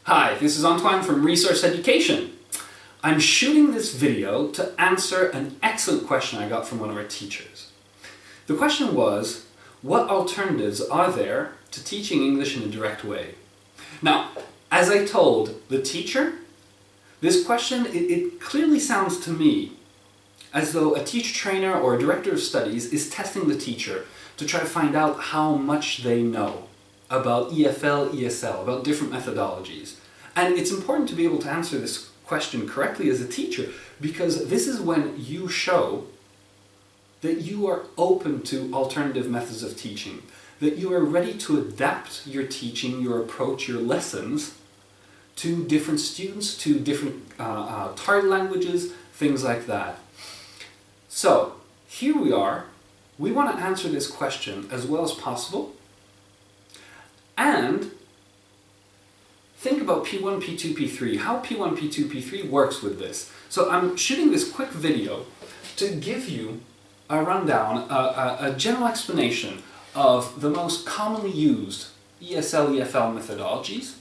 Hi, this is Antoine from Resource Education. I'm shooting this video to answer an excellent question I got from one of our teachers. The question was, what alternatives are there to teaching English in a direct way? Now, as I told the teacher, this question, it clearly sounds to me as though a teacher trainer or a director of studies is testing the teacher to try to find out how much they know about EFL, ESL, about different methodologies. And it's important to be able to answer this question correctly as a teacher, because this is when you show that you are open to alternative methods of teaching, that you are ready to adapt your teaching, your approach, your lessons to different students, to different target languages, things like that. So, here we are. We want to answer this question as well as possible, and think about P1, P2, P3, how P1, P2, P3 works with this. So I'm shooting this quick video to give you a rundown, a general explanation of the most commonly used ESL, EFL methodologies,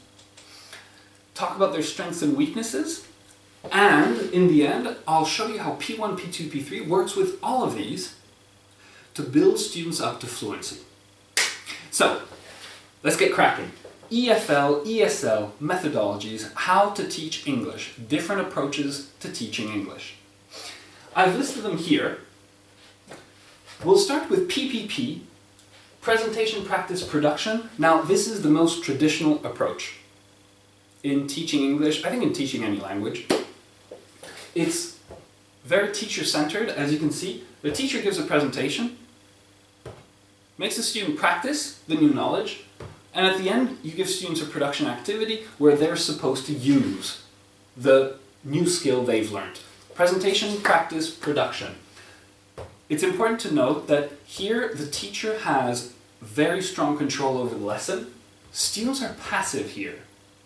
talk about their strengths and weaknesses, and in the end, I'll show you how P1, P2, P3 works with all of these to build students up to fluency. So, let's get cracking. EFL, ESL methodologies, how to teach English, different approaches to teaching English. I've listed them here. We'll start with PPP, presentation, practice, production. Now, this is the most traditional approach in teaching English, I think in teaching any language. It's very teacher-centered, as you can see. The teacher gives a presentation, makes the student practice the new knowledge, and at the end, you give students a production activity where they're supposed to use the new skill they've learned. Presentation, practice, production. It's important to note that here the teacher has very strong control over the lesson. Students are passive here.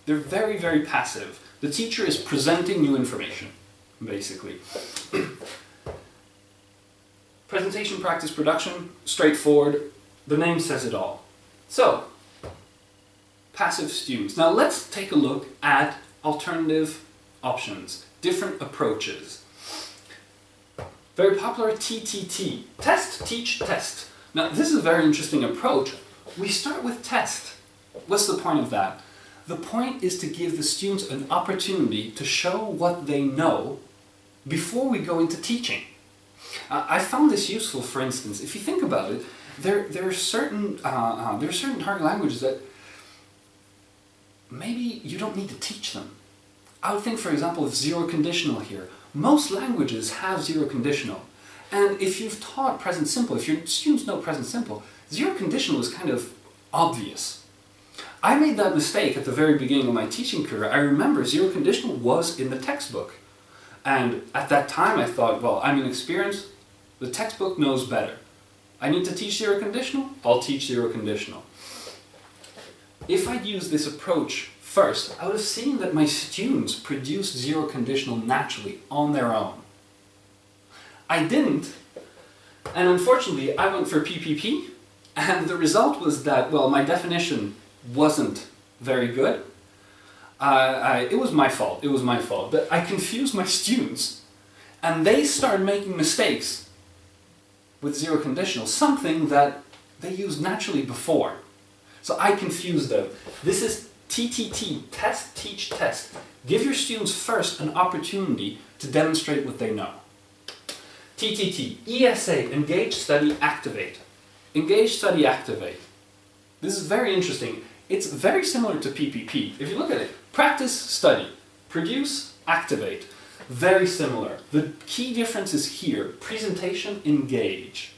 They're very, very passive. The teacher is presenting new information, basically. Presentation, practice, production, straightforward. The name says it all. So, passive students. Now let's take a look at alternative options, different approaches. Very popular TTT, test, teach, test. Now this is a very interesting approach. We start with test. What's the point of that? The point is to give the students an opportunity to show what they know before we go into teaching. I found this useful, for instance, if you think about it, there are certain target languages that maybe you don't need to teach them. I would think, for example, of zero conditional here. Most languages have zero conditional. And if you've taught present simple, if your students know present simple, zero conditional is kind of obvious. I made that mistake at the very beginning of my teaching career. I remember zero conditional was in the textbook. And at that time I thought, well, I'm inexperienced, the textbook knows better. I need to teach zero conditional? I'll teach zero conditional. If I'd used this approach first, I would have seen that my students produced zero conditional naturally on their own. I didn't, and unfortunately I went for PPP, and the result was that, well, my definition wasn't very good. It was my fault, but I confused my students, and they started making mistakes with zero conditional, something that they used naturally before. So I confused them. This is TTT, test, teach, test. Give your students first an opportunity to demonstrate what they know. TTT, ESA, engage, study, activate. Engage, study, activate. This is very interesting. It's very similar to PPP. If you look at it, practice, study, produce, activate. Very similar. The key difference is here, presentation, engage.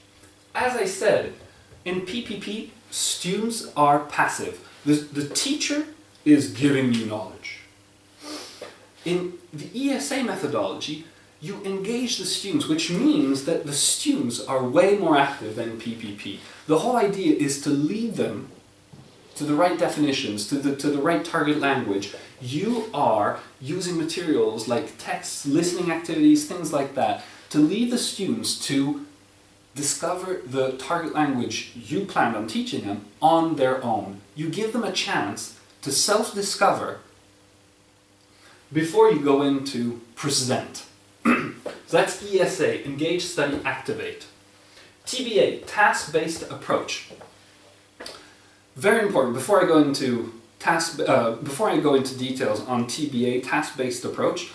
As I said, in PPP, students are passive. The teacher is giving you knowledge. In the ESA methodology, you engage the students, which means that the students are way more active than PPP. The whole idea is to lead them to the right definitions, to the right target language. You are using materials like texts, listening activities, things like that, to lead the students to discover the target language you planned on teaching them on their own. You give them a chance to self-discover before you go into present. So that's ESA, engage, study, activate. TBA, task-based approach. Very important. Before I go into details on TBA, task-based approach,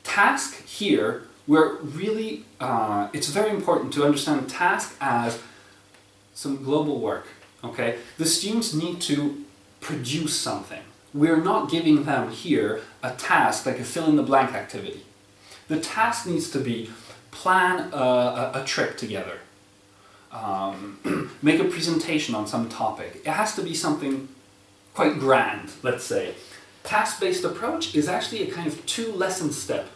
task here, where really it's very important to understand task as some global work. Okay, the students need to produce something. We're not giving them here a task like a fill-in-the-blank activity. The task needs to be plan a trip together, make a presentation on some topic. It has to be something quite grand, let's say. Task-based approach is actually a kind of 2-lesson step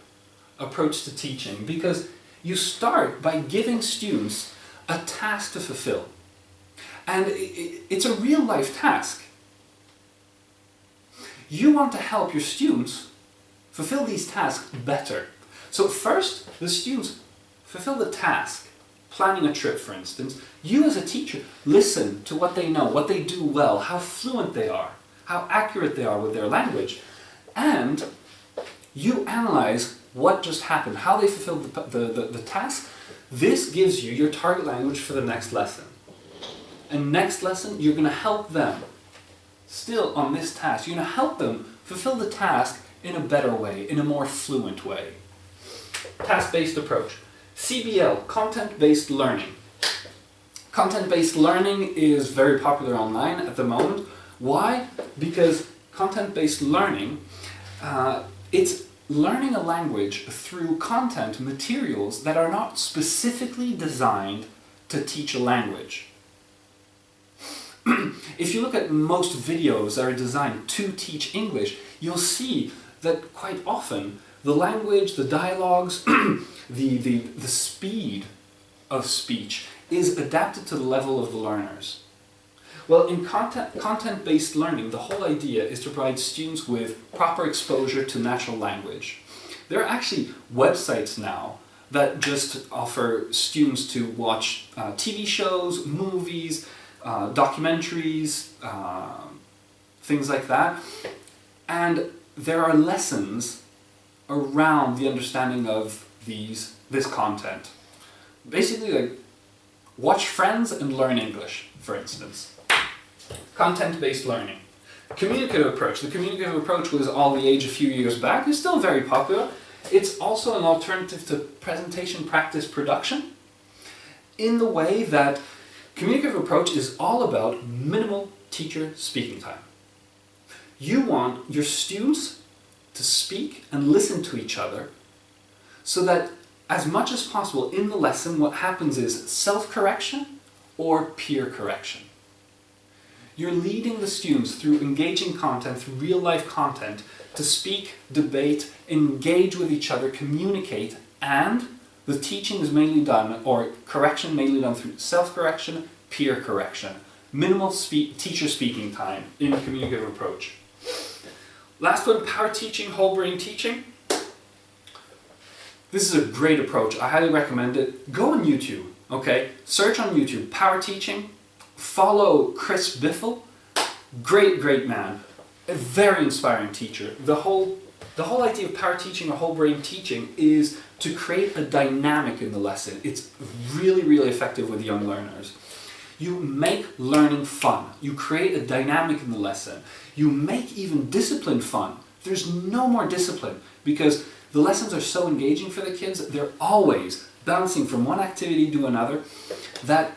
approach to teaching, because you start by giving students a task to fulfill. And it's a real-life task. You want to help your students fulfill these tasks better. So first, the students fulfill the task, planning a trip, for instance. You as a teacher listen to what they know, what they do well, how fluent they are, how accurate they are with their language, and you analyze what just happened, how they fulfilled the task. This gives you your target language for the next lesson. And next lesson, you're going to help them, still on this task, you're going to help them fulfill the task in a better way, in a more fluent way. Task-based approach. CBL, content-based learning. Content-based learning is very popular online at the moment. Why? Because content-based learning, it's learning a language through content materials that are not specifically designed to teach a language. If you look at most videos that are designed to teach English, you'll see that quite often the language, the dialogues, the speed of speech is adapted to the level of the learners. Well, in content-based learning, the whole idea is to provide students with proper exposure to natural language. There are actually websites now that just offer students to watch TV shows, movies, documentaries, things like that. And there are lessons around the understanding of this content. Basically, like, watch Friends and learn English, for instance. Content-based learning. Communicative approach. The communicative approach was all the age a few years back. It's still very popular. It's also an alternative to presentation practice production, in the way that communicative approach is all about minimal teacher speaking time. You want your students to speak and listen to each other, so that as much as possible in the lesson what happens is self-correction or peer correction. You're leading the students through engaging content, through real-life content, to speak, debate, engage with each other, communicate, and the teaching is mainly done, or correction mainly done through self-correction, peer correction. Minimal teacher speaking time in a communicative approach. Last one, power teaching, whole brain teaching. This is a great approach. I highly recommend it. Go on YouTube, okay? Search on YouTube, power teaching. Follow Chris Biffle. Great man. A very inspiring teacher. The whole idea of power teaching or whole brain teaching is to create a dynamic in the lesson. It's really effective with young learners. You make learning fun. You create a dynamic in the lesson. You make even discipline fun. There's no more discipline, because the lessons are so engaging for the kids. They're always bouncing from one activity to another, that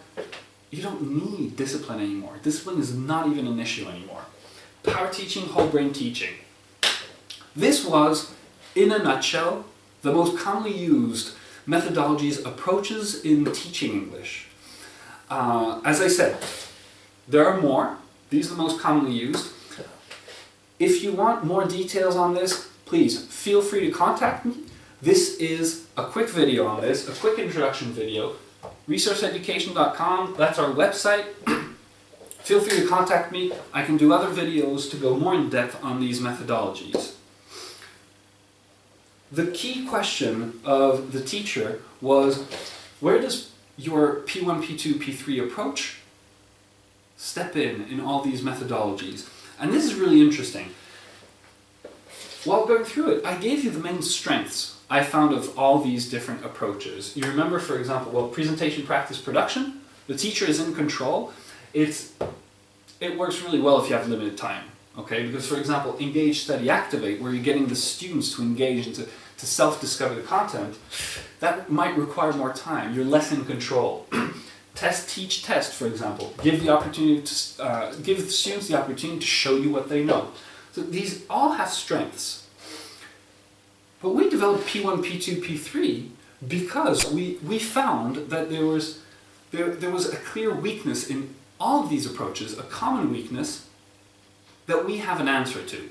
you don't need discipline anymore. Discipline is not even an issue anymore. Power teaching, whole brain teaching. This was, in a nutshell, the most commonly used methodologies, approaches in teaching English. As I said, there are more. These are the most commonly used. If you want more details on this, please feel free to contact me. This is a quick video on this, a quick introduction video. resourceeducation.com, that's our website. Feel free to contact me. I can do other videos to go more in depth on these methodologies. The key question of the teacher was, where does your P1, P2, P3 approach step in all these methodologies? And this is really interesting. while going through it, I gave you the main strengths I found of all these different approaches. You remember, for example, well, presentation, practice, production. The teacher is in control. It works really well if you have limited time. Okay, because for example, engage, study, activate, where you're getting the students to engage and to self-discover the content, that might require more time. You're less in control. Test, teach, test, for example. Give the opportunity to give the students the opportunity to show you what they know. So these all have strengths. But we developed P1, P2, P3 because we found that there was a clear weakness in all of these approaches, a common weakness that we have an answer to.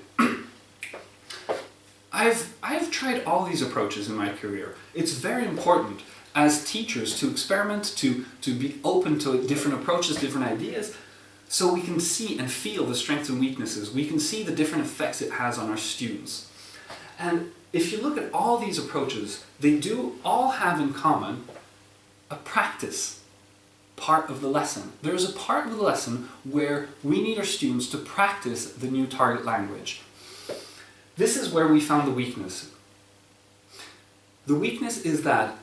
I've tried all these approaches in my career. It's very important as teachers to experiment, to be open to different approaches, different ideas, so we can see and feel the strengths and weaknesses. We can see the different effects it has on our students. And if you look at all these approaches, they do all have in common a practice part of the lesson. There is a part of the lesson where we need our students to practice the new target language. This is where we found the weakness. The weakness is that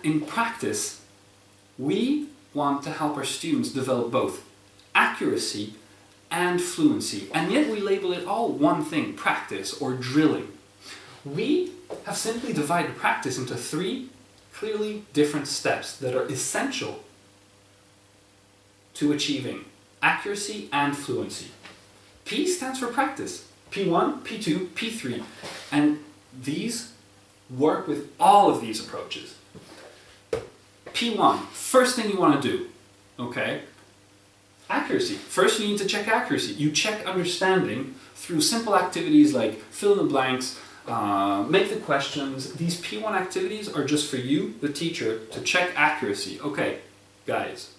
in practice, we want to help our students develop both accuracy and fluency, and yet we label it all one thing, practice or drilling. We have simply divided practice into 3 clearly different steps that are essential to achieving accuracy and fluency. P stands for practice. P1, P2, P3. And these work with all of these approaches. P1, first thing you want to do, okay? Accuracy. First you need to check accuracy. You check understanding through simple activities like fill in the blanks, make the questions. These P1 activities are just for you, the teacher, to check accuracy. Okay, guys.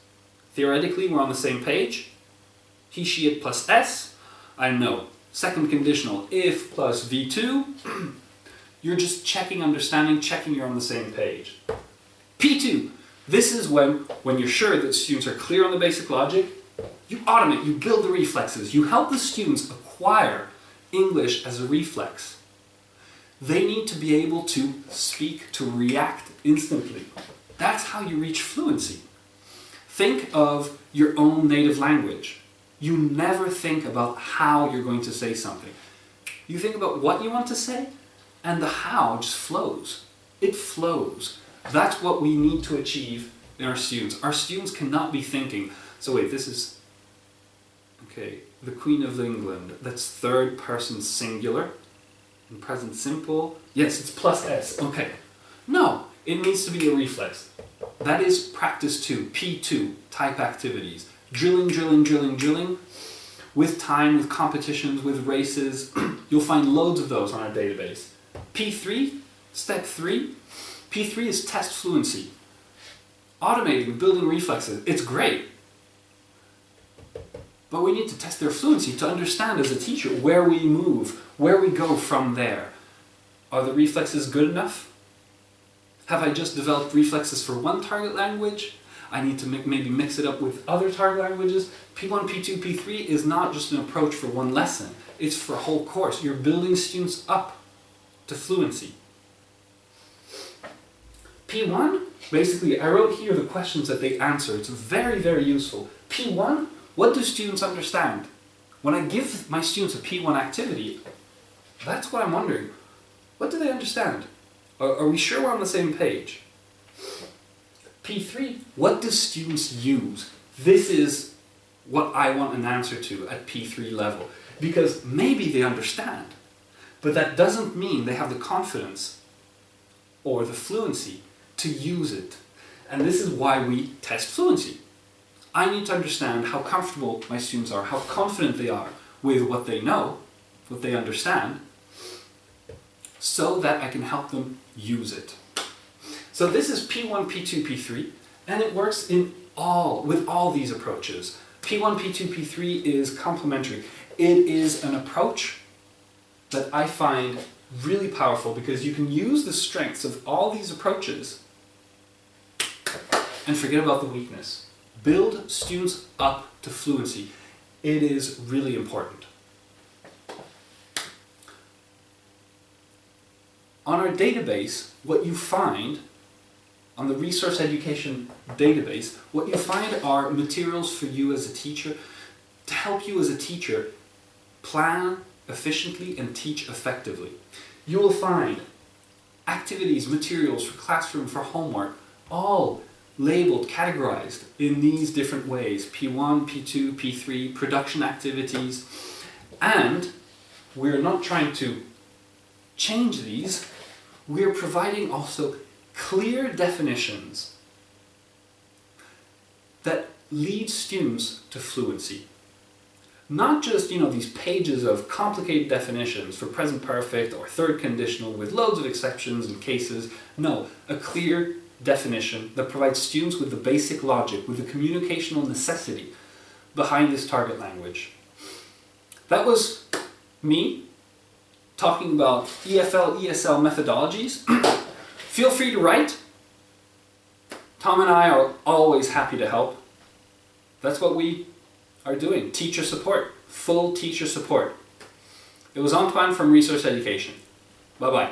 Theoretically, we're on the same page. He, she, it plus S. I know. Second conditional, if plus V2. You're just checking understanding, checking you're on the same page. P2. This is when you're sure that students are clear on the basic logic, you automate, you build the reflexes. You help the students acquire English as a reflex. They need to be able to speak, to react instantly. That's how you reach fluency. Think of your own native language. You never think about how you're going to say something. You think about what you want to say, and the how just flows. It flows. That's what we need to achieve in our students. Our students cannot be thinking, so wait, this is, okay, the Queen of England. That's third person singular. In present simple, yes, it's plus S. Okay. No, it needs to be a reflex. That is practice 2, P2, type activities. Drilling, drilling, drilling, drilling. With time, with competitions, with races. You'll find loads of those on our database. P3, step 3. P3 is test fluency. Automating, building reflexes. It's great. But we need to test their fluency to understand as a teacher where we move, where we go from there. Are the reflexes good enough? Have I just developed reflexes for one target language? I need to maybe mix it up with other target languages. P1, P2, P3 is not just an approach for one lesson. It's for a whole course. You're building students up to fluency. P1, basically, I wrote here the questions that they answer. It's very, very useful. P1, what do students understand? When I give my students a P1 activity, that's what I'm wondering. What do they understand? Are we sure we're on the same page? P3, what do students use? This is what I want an answer to at P3 level. Because maybe they understand, but that doesn't mean they have the confidence or the fluency to use it. And this is why we test fluency. I need to understand how comfortable my students are, how confident they are with what they know, what they understand, so that I can help them use it. So this is P1, P2, P3, and it works with all these approaches. P1, P2, P3 is complementary. It is an approach that I find really powerful because you can use the strengths of all these approaches and forget about the weakness. Build students up to fluency. It is really important. on our database, what you find, on the resource education database, what you find are materials for you as a teacher to help you as a teacher plan efficiently and teach effectively. You will find activities, materials for classroom, for homework, all labeled, categorized in these different ways. P1, P2, P3, production activities. And we're not trying to change these, we're providing also clear definitions that lead students to fluency. Not just, these pages of complicated definitions for present perfect or third conditional with loads of exceptions and cases. No, a clear definition that provides students with the basic logic, with the communicational necessity behind this target language. That was me talking about EFL, ESL methodologies. Feel free to write. Tom and I are always happy to help. That's what we are doing. Teacher support. Full teacher support. It was Antoine from Resource Education. Bye-bye.